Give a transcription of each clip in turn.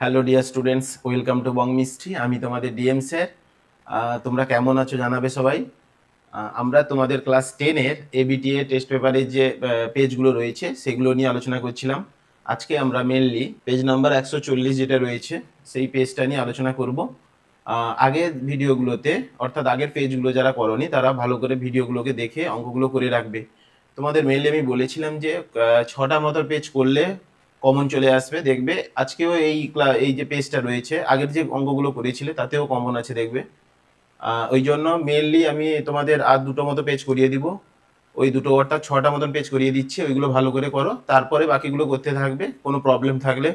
Hello dear students, welcome to Bong mystery. আমি তোমাদের DM sir. তোমরা কেমন আছো জানাবে সবাই। আমরা তোমাদের ক্লাস 10-এর এবিটিএ টেস্ট পেপারের যে পেজগুলো রয়েছে সেগুলো নিয়ে আলোচনা করছিলাম। আজকে আমরা মেনলি পেজ নাম্বার 140 যেটা রয়েছে সেই পেজটা নিয়ে আলোচনা করব। আগের ভিডিওগুলোতে অর্থাৎ আগের পেজগুলো যারা করনি তারা ভালো করে ভিডিওগুলোকে দেখে অঙ্কগুলো করে রাখবে। তোমাদের মেনলি আমি বলেছিলাম যে 6টা মতো পেজ করলে কমন চলে আসবে। দেখবে আজকেও এই যে পেজটা রয়েছে আগের যে অঙ্কগুলো করেছিলে তাতেও কমন আছে দেখবে। ওই জন্য মেনলি আমি তোমাদের আর দুটো মতো পেজ করিয়ে দিব। ওই দুটো অর্থাৎ 6টা মতন পেজ করিয়ে দিচ্ছি, ওইগুলো ভালো করে করো, তারপরে বাকিগুলো করতে থাকবে। কোনো প্রবলেম থাকলে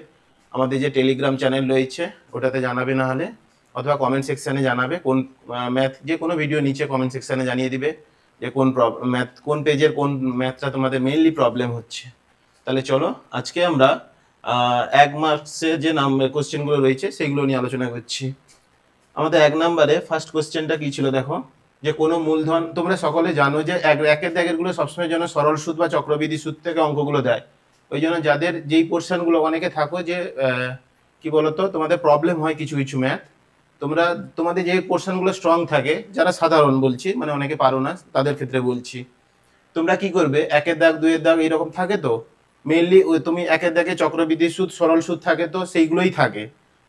আমাদের যে টেলিগ্রাম চ্যানেল রয়েছে ওটাতে জানাবে, না হলে অথবা কমেন্ট সেকশানে জানাবে। কোন ম্যাথ যে কোনো ভিডিও নিচে কমেন্ট সেকশানে জানিয়ে দিবে যে কোন পেজের কোন ম্যাথটা তোমাদের মেইনলি প্রবলেম হচ্ছে। তাহলে চলো আজকে আমরা 1 মার্কসের যে কোশ্চেনগুলো রয়েছে সেগুলো নিয়ে আলোচনা করছি। আমাদের 1 নম্বরে ফার্স্ট কোশ্চেনটা কি ছিল দেখো, যে কোনো মূলধন, তোমরা সকলে জানো যে একের দাগেরগুলো সবসময় যেন সরল সুদ বা চক্রবৃদ্ধি সুদ থেকে অঙ্কগুলো দেয়। ওই জন্য যাদের যেই পোর্শনগুলো অনেকে থাকো যে কি বলতো তোমাদের প্রবলেম হয় কিছু কিছু ম্যাথ, তোমাদের যে পোর্শনগুলো স্ট্রং থাকে, যারা সাধারণ বলছি, মানে অনেকে পারো না তাদের ক্ষেত্রে বলছি, তোমরা কি করবে, 1-এর দাগ 2-এর দাগ এরকম থাকে তো মেইনলি তুমি 1-এর দাগে চক্রবৃদ্ধি সুদ সরল সুদ থাকে তো সেইগুলোই থাকে,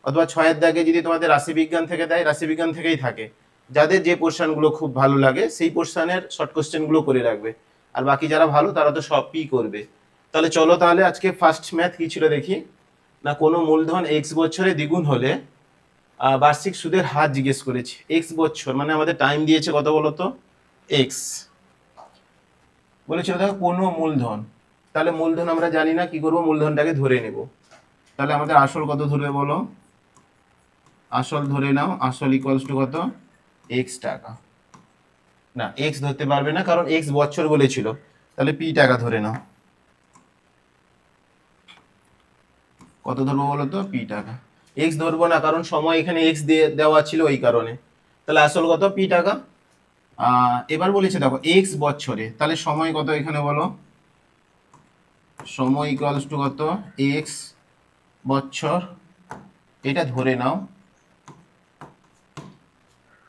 অথবা 6-এর দাগে যদি তোমাদের রাশিবিজ্ঞান থেকে দেয় রাশিবিজ্ঞান থেকেই থাকে। যাদের যে পোর্শনগুলো খুব ভালো লাগে সেই পোর্শনের শর্ট কোশ্চেনগুলো করে রাখবে, আর বাকি যারা ভালো তারা তো সবই করবে। তাহলে চলো তাহলে আজকে ফার্স্ট ম্যাথ কি ছিল দেখি। না, কোনো মূলধন x বছরে দ্বিগুণ হলে বার্ষিক সুদের হার জিজ্ঞেস করেছে। x বছর মানে আমাদের টাইম দিয়েছে কত বলতো, x বলেছিল দেখো কোনো মূলধন। তাহলে মূলধন আমরা জানি না, কি করব, মূলধনটাকে ধরে নেব। তাহলে আমাদের আসল কত ধরবে বলো, আসল ধরে নাও, আসল ইকুয়ালস টু কত, x টাকা। না, x ধরতে পারবে না কারণ x বছর বলেছিল, তাহলে p টাকা ধরে নাও। কত ধরবো বলো তো, p টাকা। x ধরবো না কারণ সময় এখানে x দিয়ে দেওয়া ছিল ওই কারণে। তাহলে আসল কত, p টাকা। এবার বলেছে দেখো x বছরে, তাহলে সময় কত এখানে বলো, সময় ইকুয়ালস টু কত, x বছর, এটা ধরে নাও।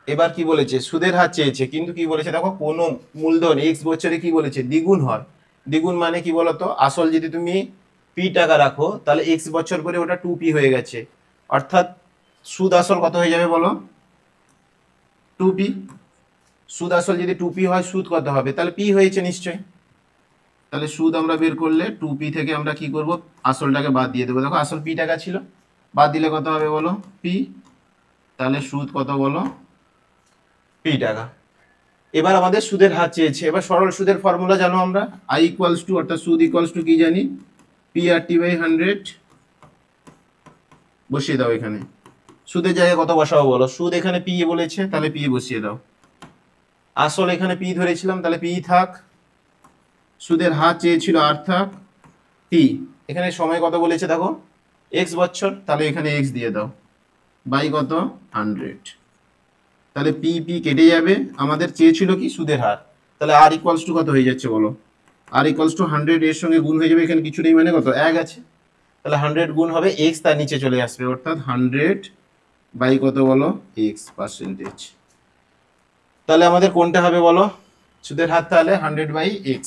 এবার কি বলেছে, সুদের হার চেয়েছে, কিন্তু কি বলেছে দেখো কোনো মূলধন x বছরে কি বলেছে দ্বিগুণ হয়। দ্বিগুণ মানে কি বলতো, আসল যদি তুমি p টাকা রাখো তাহলে x বছর করে ওটা 2p হয়ে গেছে, অর্থাৎ সুদ আসল কত হয়ে যাবে বলো, 2p। সুদ আসল যদি 2p হয় সুদ কত হবে, তাহলে p হয়েছে নিশ্চয়ই। তাহলে সুদ আমরা বের করলে 2p থেকে আমরা কি করব, আসলটাকে বাদ দিয়ে দেবো। দেখো আসল p টাকা ছিল, বাদ দিলে কত হবে বলো, p। তাহলে সুদ কত বলো, p টাকা। এবার আমাদের সুদের হার চেয়েছে। এবার সরল সুদের ফর্মুলা জানো আমরা, i ইকুয়ালস টু, অর্থাৎ সুদ ইকুয়ালস টু কি জানি, p/100। বসিয়ে দাও এখানে, সুদের জায়গায় কত বসাবো বলো, সুদ এখানে p বলেছে তাহলে p বসিয়ে দাও। আসল এখানে p ধরেছিলাম তাহলে p থাক, সুদের হার চেয়েছিল r থাক, t। এখানে সময় কত বলেছে দেখো, x বছর, তাহলে এখানে x দিয়ে দাও, বাই কত 100। তাহলে পি পি কেটে যাবে, আমাদের চেয়েছিল কি সুদের হার। তাহলে আর ইকুয়ালস টু কত হয়ে যাচ্ছে বলো, আর ইকুয়ালস টু 100 এর সঙ্গে গুণ হয়ে যাবে, এখানে কিছু নেই মানে কত 1 আছে, তাহলে 100 গুণ হবে x, তার নিচে চলে আসবে, অর্থাৎ 100 বাই কত বলো, x পার্সেন্টেজ। তাহলে আমাদের কোনটা হবে বলো, সুদের হার তাহলে 100/x।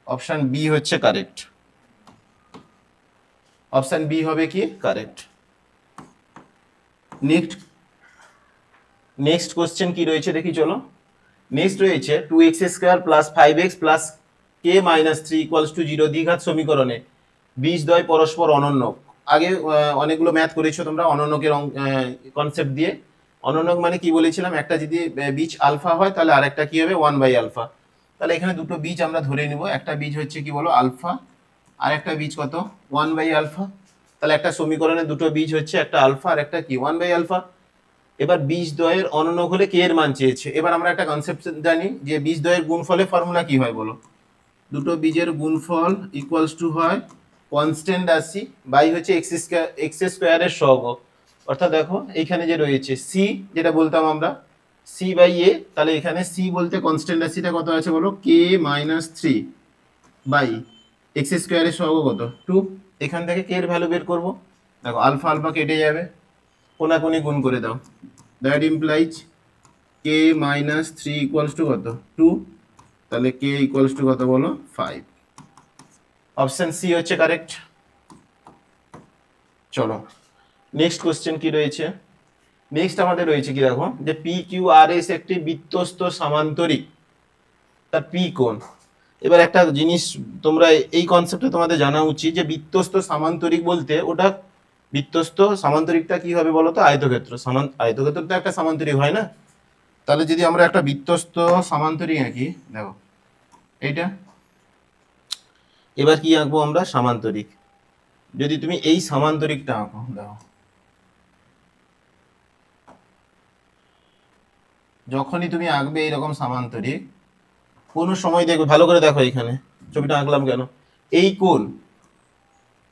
অপশন বি হচ্ছে কারেক্ট, অপশন বি হবে কি কারেক্ট। নেক্সট কোশ্চেন কি রয়েছে দেখি চলো। নেক্সট রয়েছে 2x² + 5x + k - 3 = 0 দ্বিঘাত সমীকরণে বীজদ্বয় পরস্পর অনন্য। আগে অনেকগুলো ম্যাথ করেছো তোমরা অনন্যকের কনসেপ্ট দিয়ে। অনন্যক মানে কি বলেছিলাম, একটা যদি বীজ আলফা হয় তাহলে আরেকটা কি হবে 1/α। তাহলে এখানে দুটো বীজ আমরা ধরে নিব, একটা বীজ হচ্ছে কি বলো আলফা, আর একটা বীজ কত 1/α। তাহলে একটা সমীকরণে দুটো বীজ হচ্ছে, একটা আলফা আর একটা কি 1/α। এবার বীজদ্বয়ের অনন্যক হলে কে এর মান চেয়েছে। এবার আমরা একটা কনসেপ্ট জানি যে বীজদ্বয়ের গুণফলের ফর্মুলা কি হয় বলো, দুটো বীজের গুণফল ইকুয়ালস টু হয় কনস্ট্যান্ট রাশি বাই হচ্ছে এক্স স্কোয়ারের সহগ। অর্থাৎ দেখো এইখানে যে রয়েছে সি, যেটা বলতাম আমরা c/a, তাহলে এখানে c বলতে কনস্ট্যান্ট রাশিটা কত আছে বলো, k - 3 বাই এক্স স্কোয়ারের সহগ কত 2। এখান থেকে k এর ভ্যালু বের করব, দেখো আলফা আলফা কেটে যাবে, কোনাকুনি গুণ করে দাও। That implies K minus three equals to কত, টু। তাহলে কে ইকুয়ালস টু কত বলো, 5। অপশন সি হচ্ছে কারেক্ট। চলো নেক্সট কোশ্চেন কি রয়েছে। নেক্সট আমাদের রয়েছে কি দেখো, যে পি কিউ আর এস একটি বৃত্তস্থ সামান্তরিক, তার পি কোণ। এবার একটা জিনিস তোমরা এই কনসেপ্টে তোমাদের জানা উচিত, যে বৃত্তস্থ সামান্তরিক বলতে ওটা, বৃত্তস্থ সামান্তরিকটা কি হবে বলো তো, আয়তক্ষেত্র। আয়তক্ষেত্র তো একটা সামান্তরিক হয় না। তাহলে যদি আমরা একটা বৃত্তস্থ সামান্তরিক আঁকি, দেখো এইটা, এবার কি আঁকবো আমরা, সামান্তরিক। যদি তুমি এই সামান্তরিকটা আঁকো, দেখো যখনই তুমি আঁকবে এইরকম সামান্তরিক, কোনো সময় দেখবে, ভালো করে দেখো এখানে ছবিটা আঁকলাম কেন, এই কোণ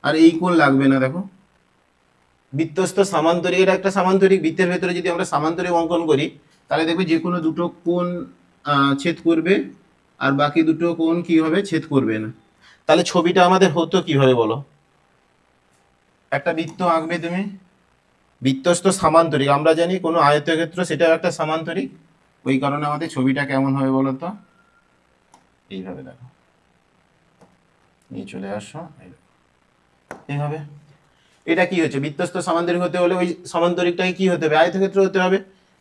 আর এই কোণ লাগবে না। দেখো বৃত্তস্থ সামান্তরিক, এটা একটা সামান্তরিক, বৃত্তের ভেতরে যদি আমরা সামান্তরিক অঙ্কন করি, তাহলে দেখবে যে কোনো দুটো কোণ ছেদ করবে, আর বাকি দুটো কোণ কি হবে, ছেদ করবে না। তাহলে ছবিটা আমাদের হতো কিভাবে বলো, একটা বৃত্ত আঁকবে তুমি, বৃত্তস্থ সামান্তরিক, আমরা জানি কোনো আয়তক্ষেত্র সেটাও একটা সামান্তরিক, ওই কারণে আমাদের ছবিটা কেমন হবে বলো তো, এইভাবে। দেখো নিয়ে চলে আসো, এইভাবে। এটা কি হচ্ছে, বৃত্তস্থ সামান্তরিক হতে হলে ওই সামান্তরিকটাকে কি হতে হবে, আয়তক্ষেত্র হতে হবে।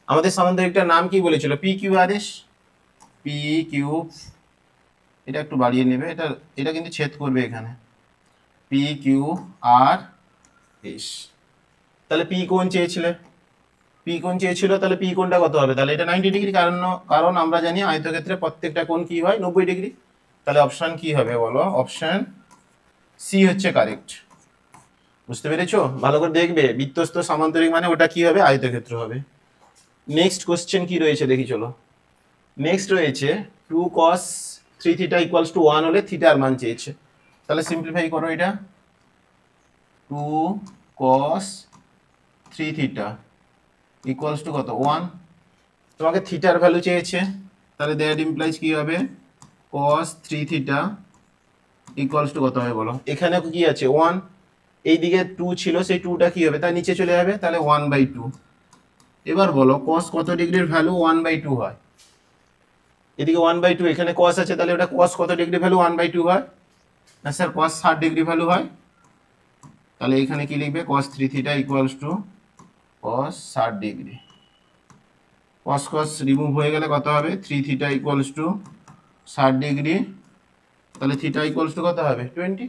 আমাদের সামান্তরিকটার নাম কি বলেছিল, P Q R S. P Q, এটা একটু বাড়িয়ে নেবে, এটা এটা কিন্তু ছেদ করবে এখানে, পি কিউ আর এস। তাহলে পি কোণ চেয়েছিলে, পি কোণ চেয়েছিল, তাহলে পি কোণটা কত হবে, তাহলে এটা 90 ডিগ্রি, কারণ আমরা জানি আয়তক্ষেত্রে প্রত্যেকটা কোণ কি হয়, 90 ডিগ্রি। তাহলে অপশন কি হবে বলো, অপশন সি হচ্ছে কারেক্ট। বুঝতে পেরেছো, ভালো করে দেখবে, বৃত্তস্থ সামান্তরিক মানে ওটা কি হবে, আয়তক্ষেত্র হবে। নেক্সট কোশ্চেন কি রয়েছে দেখি চলো। নেক্সট রয়েছে 2 cos 3 থিটা ইকুয়ালস টু 1 হলে থিটার মান চেয়েছে। তাহলে সিম্পলিফাই করো এটা, 2 cos 3 থিটা ইকুয়ালস টু কত, 1। তোমাকে থিটার ভ্যালু চেয়েছে, তাহলে দ্যাট ইমপ্লাইজ কি হবে, cos 3 থিটা ইকুয়ালস টু কত হবে বলো, এখানে কি আছে 1, এইদিকে 2 ছিল, সেই 2টা কি হবে, তার নিচে চলে যাবে, তাহলে 1/2। এবার বলো cos কত ডিগ্রির ভ্যালু 1/2 হয়, এদিকে 1/2, এখানে cos আছে, তাহলে ওটা cos কত ডিগ্রি ভ্যালু 1/2 হয় না স্যার, cos 60 ডিগ্রি ভ্যালু হয়। তাহলে এখানে কি লিখবে, cos 3 theta equals to cos 60 degree. cos remove হয়ে গেলে কত হবে, 3 থিটা ইকুয়ালস টু 60 ডিগ্রি, তাহলে থিটা ইকুয়ালস টু কত হবে, 20।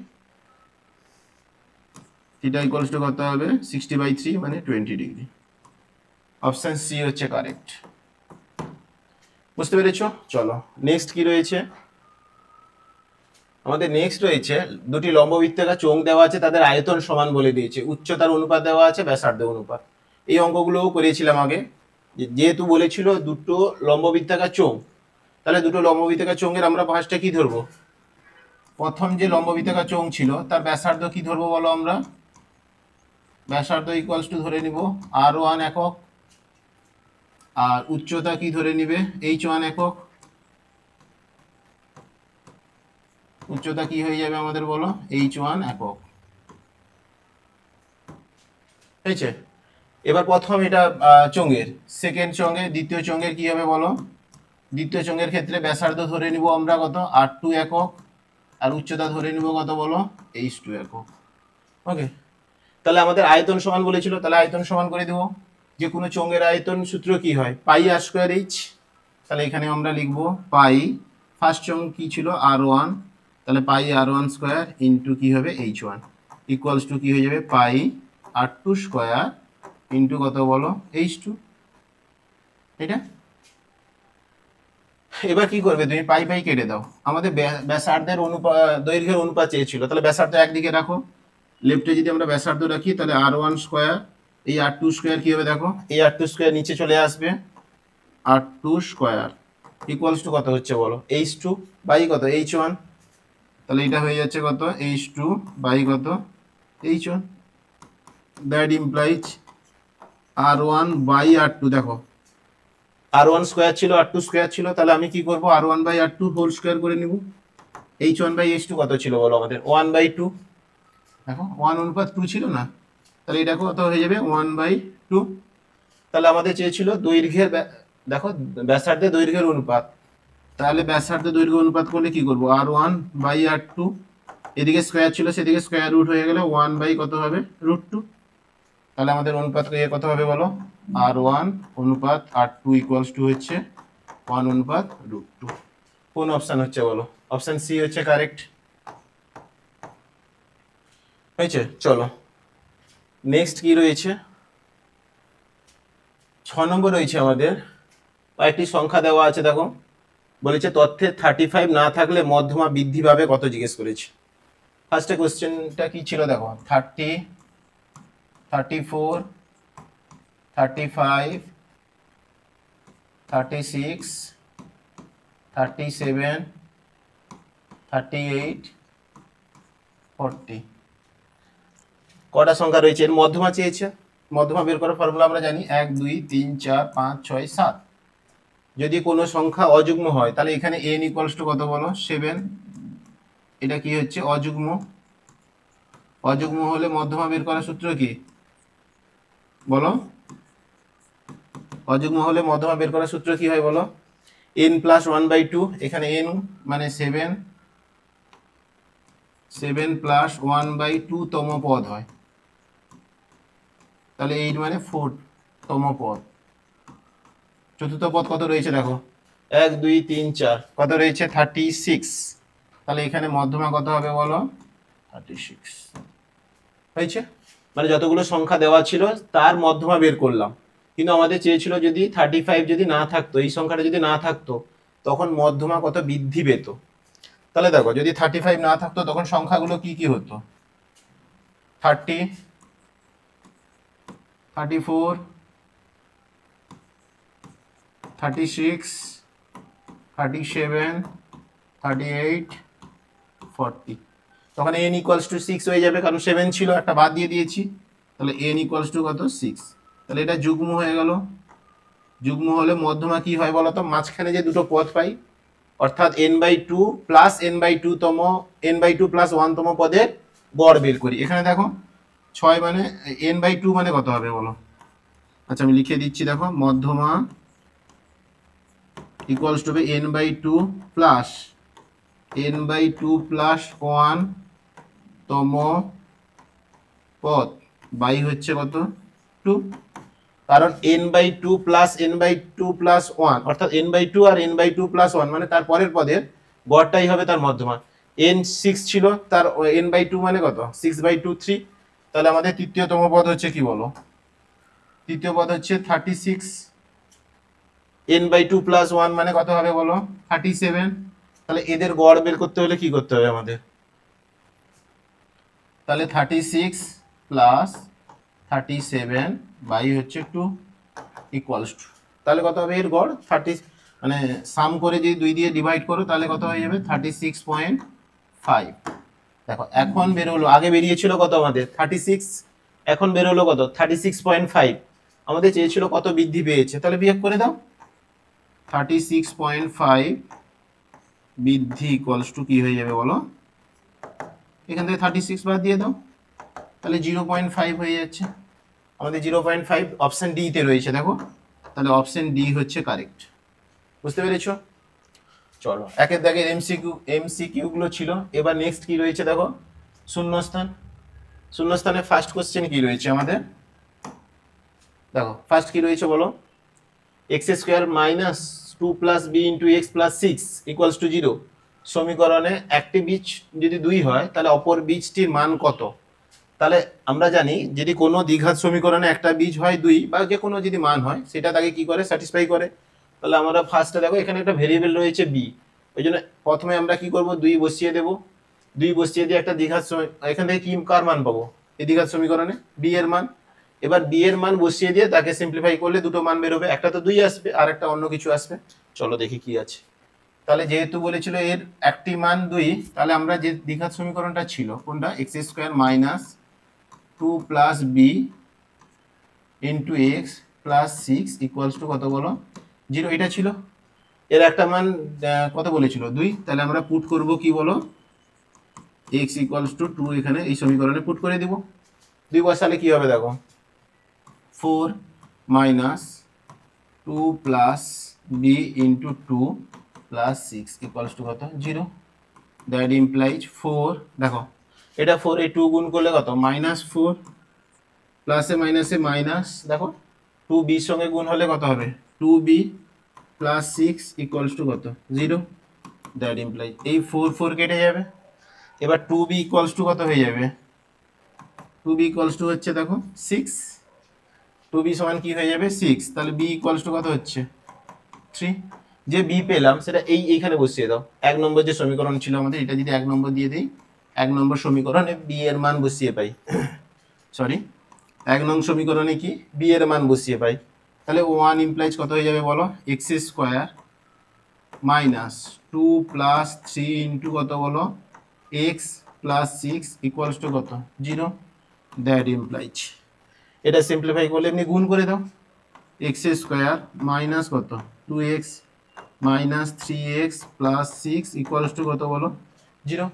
থিটা ইকুয়ালস টু কত হবে, 60/3 মানে 20 ডিগ্রি। অপশন সি হচ্ছে কারেক্ট। বুঝতে পেরেছো, চলো নেক্সট কি রয়েছে আমাদের। নেক্সট রয়েছে দুটি লম্ববৃত্তাকার চোঙ দেওয়া আছে, তাদের আয়তন সমান বলে দিয়েছে, উচ্চতার অনুপাত দেওয়া আছে, ব্যাসার্ধ অনুপাত। এই অঙ্কগুলোও করিয়েছিলাম আগে, যেহেতু বলেছিল দুটো লম্ববৃত্তাকার চোঙ, তাহলে দুটো লম্ববৃত্তাকার চোঙের আমরা ফার্স্টে কি ধরবো, প্রথম যে লম্ববৃত্তাকার চোঙ ছিল তার ব্যাসার্ধ কি ধরবো বলো, আমরা ব্যাসার্ধ ইকুয়ালস টু ধরে নিব r1 একক, আর উচ্চতা কি ধরে নিবে, h1 একক। উচ্চতা কি হয়ে যাবে আমাদের বলো, h1 একক। হয়েছে। এবার প্রথম এটা চোঙের, সেকেন্ড চোঙে, দ্বিতীয় চোঙের কি হবে বলো, দ্বিতীয় চোঙের ক্ষেত্রে ব্যাসার্ধ ধরে নিব আমরা কত, r2 একক, আর উচ্চতা ধরে নিব কত বলো, h2 একক। ওকে, তাহলে আমাদের আয়তন সমান বলেছিল, তাহলে আয়তন সমান করে দেব। যে কোনো চোঙের আয়তন সূত্র কি হয়, পাই r স্কয়ার h। তাহলে এখানে আমরা লিখব পাই, ফার্স্ট চোঙ কি ছিল r1, তাহলে পাই r1 স্কয়ার ইন্টু কি হবে h1 ইকুয়ালস টু কি হয়ে যাবে, পাই r2 স্কয়ার ইন্টু কত বলো, h2। এটা এবার কি করবে তুমি, পাই পাই কেটে দাও। আমাদের ব্যাসার্ধের দৈর্ঘ্যের অনুপাত চেয়েছিল, তাহলে ব্যাসার্ধ একদিকে রাখো, লেফটে যদি আমরা ব্যাসার্ধ রাখি, তাহলে r1 স্কয়ার, এই r2 স্কয়ার কি হবে দেখো, এই r2 স্কয়ার নিচে চলে আসবে, r2 স্কয়ার ইকুয়ালস টু কত হচ্ছে বলো, h2 বাই কত, h1। তাহলে এটা হয়ে যাচ্ছে কত, h2 বাই কত, h1। That implies r1 by r2, দেখো r1 স্কয়ার ছিল, r2 স্কয়ার ছিল, তাহলে আমি কি করব, r1 by r2 whole square করে নিব। h1 বাই h2 কত ছিল বলো আমাদের, 1/2। দেখো 1 অনুপাত 2 ছিল না, তাহলে এটা কত হয়ে যাবে 1/2। তাহলে আমাদের চেয়েছিল দৈর্ঘ্যের দেখো ব্যাসার্ধের দৈর্ঘ্যের অনুপাত, তাহলে ব্যাসার্ধের দৈর্ঘ্য অনুপাত করলে কি করব R1/R2, এদিকে স্কয়ার ছিল সেদিকে স্কয়ার রুট হয়ে গেলে 1 কত হবে √2। তাহলে আমাদের অনুপাত কত হবে বলো, R1 অনুপাত R2 ইকুয়ালস টু হচ্ছে 1 অনুপাত √2। কোন অপশন হচ্ছে বলো, অপশন সি হচ্ছে কারেক্ট হয়েছে। চলো নেক্সট কি রয়েছে, 6 নম্বর রয়েছে আমাদের। কয়েকটি সংখ্যা দেওয়া আছে দেখো, বলেছে তথ্যে 35 না থাকলে মধ্যমা বৃদ্ধি পাবে কত জিজ্ঞেস করেছে। ফার্স্টে কোশ্চেনটা কি ছিল দেখো, 30, 34, 35, 36, 37, 38, 40 কটা সংখ্যা রয়েছে, এর মধ্যমা চেয়েছে। মধ্যমা বের করার ফর্মুলা আমরা জানি 1 2 3 4 5 6 7। যদি কোনো সংখ্যা অযুগ্ম হয় তাহলে এখানে n ইকুয়ালস টু কত বলো 7। এটা কি হচ্ছে অযুগ্ম, অযুগ্ম হলে মধ্যমা বের করার সূত্র কি বলো, অযুগ্ম হলে মধ্যমা বের করার সূত্র কি হয় বলো, n প্লাস 1/2, এখানে n মানে 7 প্লাস 1/2 তম পদ হয়, তাহলে 8 মানে 4 তম পদ। চতুর্থ পদ কত রয়েছে দেখো 1 2 3 4 কত রয়েছে 36, তাহলে এখানে মধ্যমা কত হবে বলো 36 হয়েছে। মানে যতগুলো সংখ্যা দেওয়া ছিল তার মধ্যমা বের করলাম, কিন্তু আমাদের চেয়েছিল যদি 35 যদি না থাকতো, এই সংখ্যাটা যদি না থাকতো তখন মধ্যমা কত বৃদ্ধি পেত। তাহলে দেখো যদি 35 না থাকতো তখন সংখ্যাগুলো কি কি হতো, 30, 34, 36, 37, 38, 40। তখন n ইকুয়ালস টু 6 হয়ে যাবে, কারণ 7 ছিল একটা বাদ দিয়ে দিয়েছি, তাহলে n ইকুয়ালস টু কত 6। তাহলে এটা যুগ্ম হয়ে গেল, যুগ্ম হলে মধ্যমা কি হয় বলো তো, মাঝখানে যে দুটো পদ পাই অর্থাৎ n/2 প্লাস n/2 তম n/2 প্লাস 1 তম পদের গড় বের করি। এখানে দেখো 6 মানে n/2 মানে কত হবে বলো, আচ্ছা আমি লিখে দিচ্ছি দেখো, মধ্যমা ইকুয়ালস টু হবে n/2 প্লাস n/2 প্লাস 1 তম পদ বাই হচ্ছে কত 2, কারণ n/2 প্লাস n/2 প্লাস 1 অর্থাৎ n/2 আর n/2 প্লাস 1 মানে তার পরের পদের গড়টাই হবে তার মধ্যমা। n 6 ছিল, তার n/2 মানে কত 6/2 3, তাহলে আমাদের তৃতীয়তম পদ হচ্ছে কি বলো, তৃতীয় পদ হচ্ছে 36, n/2 প্লাস 1 মানে কত হবে বলো 37। তাহলে এদের গড় বের করতে হলে কি করতে হবে আমাদের, তাহলে 36 প্লাস 37 বাই হচ্ছে 2 ইকুয়ালস টু, তাহলে কত হবে এর গড় 30, মানে সাম করে যদি 2 দিয়ে ডিভাইড করো তাহলে কত হয়ে যাবে 36.5। দেখো এখন বের হলো, আগে বেরিয়েছিল কত আমাদের 36, এখন বের হলো কত 36.5। আমাদের চেয়েছিল কত বৃদ্ধি পেয়েছে, তাহলে বিয়োগ করে দাও, 36.5 বৃদ্ধি ইকুয়ালস টু কি হয়ে যাবে বলো, এখান থেকে 36 বাদ দিয়ে দাও, তাহলে 0.5 হয়ে যাচ্ছে। আমাদের 0.5 অপশন ডি তে রয়েছে দেখো, তাহলে অপশন ডি হচ্ছে কারেক্ট। বুঝতে পেরেছো? চলো একের দাগের এমসিকিউ গুলো ছিল। এবার নেক্সট কি রয়েছে দেখো, শূন্যস্থান। শূন্যস্থানে ফার্স্ট কোশ্চেন কি রয়েছে আমাদের দেখো, ফার্স্ট কি রয়েছে বলো, x² minus 2 plus B into x plus 6 equals to 0 সমীকরণে একটি বীজ যদি 2 হয় তাহলে অপর বীজটির মান কত। তাহলে আমরা জানি যদি কোনো দ্বিঘাত সমীকরণে একটা বীজ হয় 2 বা যে কোনো যদি মান হয় সেটা তাকে কি করে স্যাটিসফাই করে। তাহলে আমরা ফার্স্টে দেখো এখানে একটা ভেরিয়েবল রয়েছে বি, ওই জন্য প্রথমে আমরা কি করব 2 বসিয়ে দেব, 2 বসিয়ে দিয়ে একটা দ্বিঘাত এখান থেকে কি কার মান পাবো, এই দ্বিঘাত সমীকরণে বি এর মান। এবার বি এর মান বসিয়ে দিয়ে তাকে সিম্পলিফাই করলে দুটো মান বের হবে, একটা তো 2 আসবে আর একটা অন্য কিছু আসবে। চলো দেখি কি আছে। তাহলে যেহেতু বলেছিল এর একটি মান 2, তাহলে আমরা যে দ্বিঘাত সমীকরণটা ছিল কোনটা, x² minus 2 plus B into x plus 6 equals to কত বলো 0, এটা ছিল। এর একটা মান কত বলেছিল 2, তাহলে আমরা পুট করব কি বলো x ইকুয়ালস টু 2 এখানে এই সমীকরণে পুট করে দিব। 2 বসালে কি হবে দেখো, 4 minus 2 plus B into 2 plus 6 equals to কত, 0। দ্যাট ইমপ্লাইজ 4, দেখো এটা 4 এই 2 গুণ করলে কত, -4 প্লাসে মাইনাসে মাইনাস, দেখো 2b সঙ্গে গুণ হলে কত হবে, 2b প্লাস 6 ইকুয়ালস টু কত, 0। দ্যাট ইমপ্লাইজ এই 4 4 কেটে যাবে। এবার 2b ইকুয়ালস টু কত হয়ে যাবে, 2b ইকুয়ালস টু হচ্ছে দেখো 6, 2b সমান কি হয়ে যাবে 6, তাহলে b ইকুয়ালস টু কত হচ্ছে 3। যে b পেলাম সেটা এইখানে বসিয়ে দাও, 1 নম্বর যে সমীকরণ ছিল আমাদের, এটা যদি 1 নম্বর দিয়ে দেই, 1 নম্বর সমীকরণে b এর মান বসিয়ে পাই, সরি 1 নং সমীকরণে কি b এর মান বসিয়ে পাই, তাহলে 1 ইমপ্লাইজ কত হয়ে যাবে বলো, x square minus 2 plus 3 into কত বলো, x প্লাস 6 ইকুয়ালস টু কত, 0। দ্যাট ইমপ্লাইজ এটা সিম্পলিফাই করলে এমনি গুণ করে দাও, x স্কয়ার মাইনাস কত 2x minus 3x plus 6 equals to কত বলো, 0।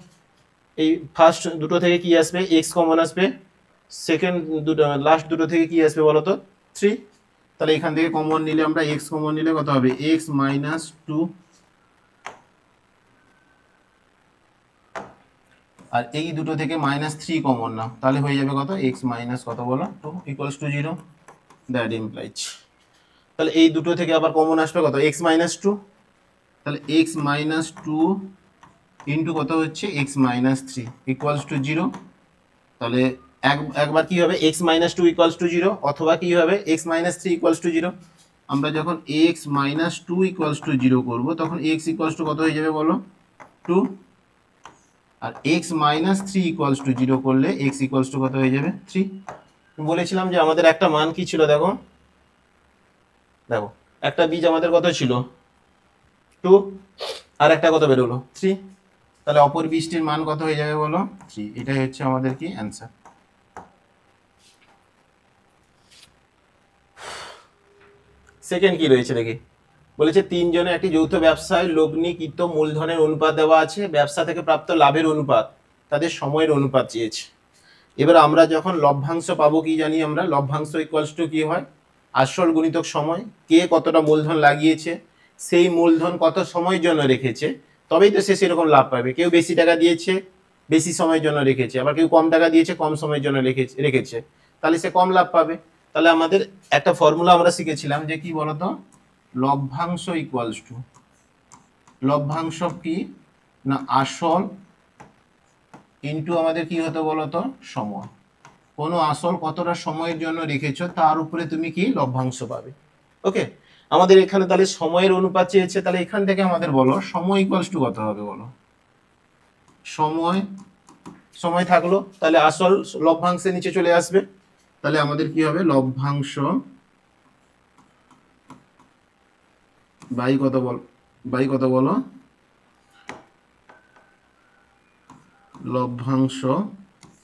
এই ফার্স্ট দুটো থেকে কি আসবে, x কমন আসবে, সেকেন্ড দুটো লাস্ট দুটো থেকে কি আসবে বলো তো, 3। তাহলে এখান থেকে কমন নিলে আমরা x কমন নিলে কত হবে, x মাইনাস 2, আর এই দুটো থেকে -3 কমন না, তাহলে হয়ে যাবে কত, x মাইনাস কত বলো 2 ইকুয়ালস টু 0। দ্যাট ইমপ্লাইজ তাহলে এই দুটো থেকে আবার কমন আসবে কত, x মাইনাস 2, তাহলে x মাইনাস 2 ইন্টু কত হচ্ছে x মাইনাস 3 ইকুয়ালস টু 0। তাহলে একবার কি হবে, x মাইনাস 2 ইকুয়ালস টু 0, অথবা কি হবে x মাইনাস 3 ইকুয়ালস টু 0। আমরা যখন x মাইনাস 2 ইকুয়ালস টু 0 করবো, তখন x ইকুয়ালস টু কত হয়ে যাবে বলো, 2, আর x মাইনাস 3 ইকুয়ালস টু 0 করলে x ইকুয়ালস টু কত হয়ে যাবে, 3। বলেছিলাম যে আমাদের একটা মান কি ছিল, দেখো দেখো একটা বীজ আমাদের কত ছিল 2, আর একটা কত বেরোলো 3, তাহলে অপর বীজটির মান কত হয়ে যাবে বলো, 3। এটাই হচ্ছে আমাদের কি অ্যান্সার। সেকেন্ড কি রয়েছে দেখি, বলেছে 3 জনের একটি যৌথ ব্যবসায় লগ্নিকৃত মূলধনের অনুপাত দেওয়া আছে, ব্যবসা থেকে প্রাপ্ত লাভের অনুপাত, তাদের সময়ের অনুপাত চেয়েছে। এবার আমরা যখন লভ্যাংশ পাবো কি জানি আমরা, লভ্যাংশ ইকুয়ালস টু কি হয়, আসল গুণিতক সময়, কে কতটা মূলধন লাগিয়েছে, সেই মূলধন কত সময়ের জন্য রেখেছে, তবেই তো সে সেরকম লাভ পাবে। কেউ বেশি টাকা দিয়েছে, বেশি সময়ের জন্য রেখেছে, আবার কেউ কম টাকা দিয়েছে, কম সময়ের জন্য রেখেছে, তাহলে সে কম লাভ পাবে। তাহলে আমাদের একটা ফর্মুলা আমরা শিখেছিলাম যে কি বলতো, লভ্যাংশ ইকুয়ালস টু, লভ্যাংশ কি না আসল ইন্টু আমাদের কি হতো বলতো, সময়। কোনো আসল কতটা সময়ের জন্য রেখেছো তার উপরে তুমি কি লভ্যাংশ পাবে। ওকে, আমাদের এখানে তাহলে সময়ের অনুপাত চেয়েছে, তাহলে এখান থেকে আমাদের বলো সময় ইকুয়ালস টু কত হবে বলো, সময় সময় থাকলো, তাহলে আসল লভ্যাংশের নিচে চলে আসবে, তাহলে আমাদের কি হবে, লভ্যাংশ বাই কত বলো, লভ্যাংশ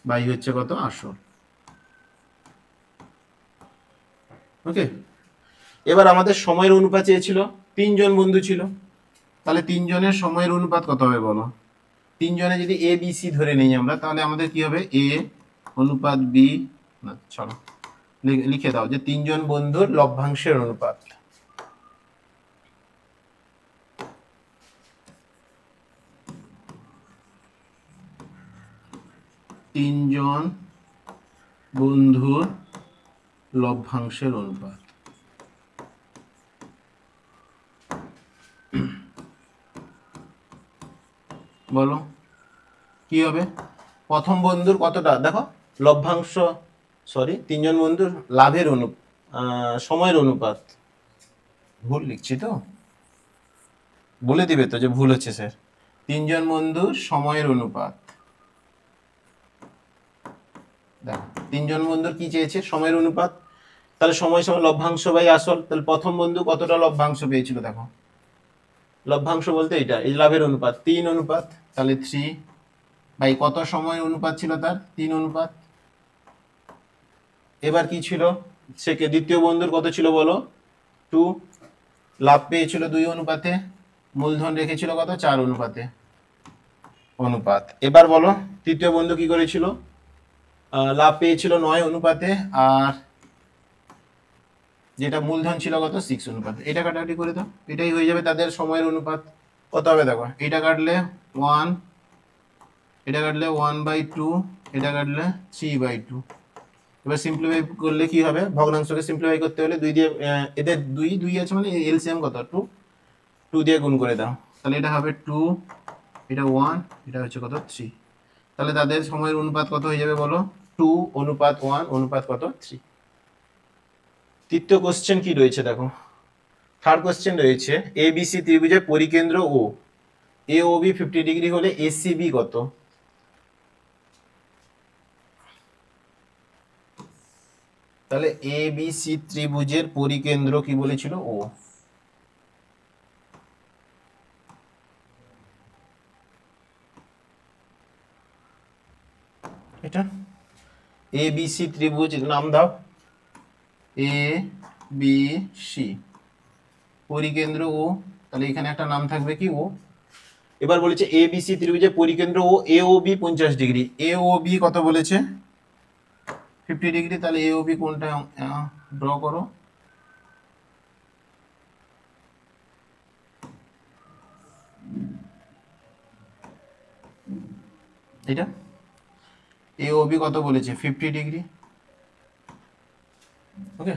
বাই হচ্ছে কত আসল। ওকে, এবার আমাদের সময়ের অনুপাত চেয়েছিল, 3 জন বন্ধু ছিল, তাহলে 3 জনের সময়ের অনুপাত কত হবে বলো, 3 জনে যদি এ বি সি ধরে নেই আমরা, তাহলে আমাদের কি হবে, এ অনুপাত বি, না চলো লিখে দাও যে 3 জন বন্ধুর লভ্যাংশের অনুপাত। তিনজন বন্ধুর লভ্যাংশের অনুপাত। বলো কি হবে, প্রথম বন্ধুর কতটা, দেখো লভ্যাংশ, সরি 3 জন বন্ধুর লাভের সময়ের অনুপাত, ভুল লিখছি তো, বলে দিবে তো যে ভুল হচ্ছে স্যার। 3 জন বন্ধুর সময়ের অনুপাত, দেখো 3 জন বন্ধুর কি চেয়েছে, সময়ের অনুপাত, তাহলে সময় সময় লভ্যাংশ বাই আসল, তাহলে প্রথম বন্ধু কতটা লভ্যাংশ পেয়েছিল, দেখো লভ্যাংশ বলতে এটা, এই লাভের অনুপাত 3 অনুপাত, তাহলে 3 বাই কত সময়ের অনুপাত ছিল তার, 3 অনুপাত। এবার কি ছিল, সেকে দ্বিতীয় বন্ধুর কত ছিল বলো, 2, লাভ পেয়েছিল 2 অনুপাতে, মূলধন রেখেছিল কত, 4 অনুপাতে অনুপাত। এবার বলো তৃতীয় বন্ধু কি করেছিল, লাভ পেয়েছিল 9 অনুপাতে, আর যেটা মূলধন ছিল কত 6 অনুপাতে। এটা কাটাকাটি করে দাও, এটাই হয়ে যাবে তাদের সময়ের অনুপাত। কত হবে দেখো, এটা কাটলে 1, এটা কাটলে 1/2, এটা কাটলে 3/2। এবার সিম্পলিফাই করলে কি হবে, ভগ্নাংশকে সিম্পলিফাই করতে হলে 2 দিয়ে এদের 2 আছে মানে এলসিএম কত 2 দিয়ে গুণ করে দাও, তাহলে এটা হবে 2, এটা 1, এটা হচ্ছে কত 3। তাহলে তাদের সময়ের অনুপাত কত হয়ে যাবে বলো, 2 অনুপাত 1 অনুপাত কত 3। তৃতীয় কোশ্চেন কি রয়েছে দেখো, থার্ড কোশ্চেন রয়েছে এবিসি ত্রিভুজের পরিকেন্দ্র ও এওবি 50 ডিগ্রি হলে এসিবি কত। তাহলে এবিসি ত্রিভুজের পরিকেন্দ্র কি বলেছিল ও, এটা এবিসি ত্রিভুজ নাম দাও, এ বি সি পরিকেন্দ্র ও, তাহলে এখানে একটা নাম থাকবে কি ও। এবার বলেছে এবিসি ত্রিভুজের পরিকেন্দ্র ও এওবি 50 ডিগ্রি, এওবি কত বলেছে 50 ডিগ্রি, তাহলে এওবি কোনটা ড্র করো, এটা এওবি কত বলেছে 50 ডিগ্রি। ওকে,